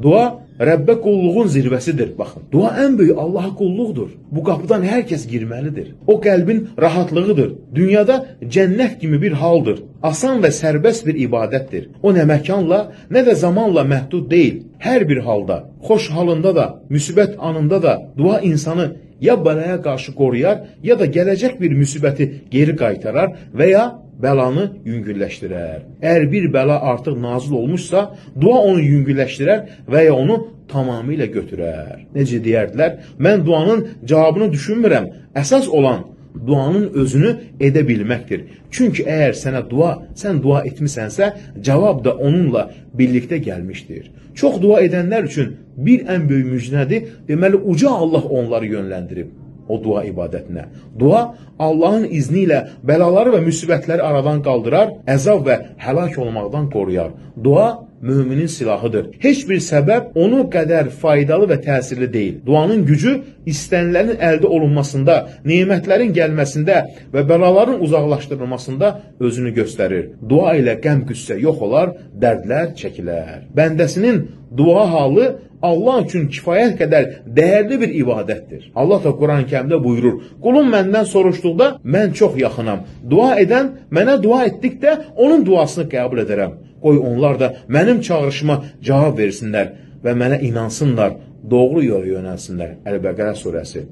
Dua Rəbbə qulluğun zirvəsidir. Baxın, dua ən böyük Allaha qulluqdur. Bu qapıdan hər kəs girməlidir. O qəlbin rahatlığıdır. Dünyada cənnət kimi bir haldır. Asan və sərbəst bir ibadətdir. O nə məkanla, nə də zamanla məhdud deyil. Hər bir halda, xoş halında da, müsibət anında da dua insanı ya bəlaya qarşı qoruyar, ya da gələcək bir müsibəti geri qaytarar və ya bəlanı yüngülləşdirər. Əgər bir bəla artıq nazil olmuşsa, dua onu yüngülləşdirər və ya onu tamamilə götürər. Necə deyərdilər? Mən duanın cavabını düşünmürəm. Əsas olan duanın özünü edə bilməkdir. Çünki əgər sən dua etmisənsə, cavab da onunla birlikdə gəlmişdir. Çox dua edənlər üçün bir ən böyük müjdədir. Deməli, uca Allah onları yönləndirib o dua ibadətinə. Dua Allahın izni ilə bəlaları və müsibətləri aradan qaldırar, əzab və həlak olmaqdan qoruyar. Dua müminin silahıdır. Heç bir səbəb onu qədər faydalı və təsirli deyil. Duanın gücü istənilənlərin əldə olunmasında, nemətlərin gəlməsində və bəlaların uzaqlaşdırılmasında özünü göstərir. Dua ilə qəm-qüssə yox olar, dərdlər çəkilər. Bəndəsinin dua halı Allah üçün kifayət qədər dəyərli bir ibadətdir. Allah da Quran-Kərimdə buyurur, qulum məndən soruşduqda mən çox yaxınam. Dua edən mənə dua etdikdə onun duasını qəbul edərəm. Qoy onlar da mənim çağırışıma cavab versinlər və mənə inansınlar, doğru yola yönəlsinlər. Əl-Bəqərə surəsi.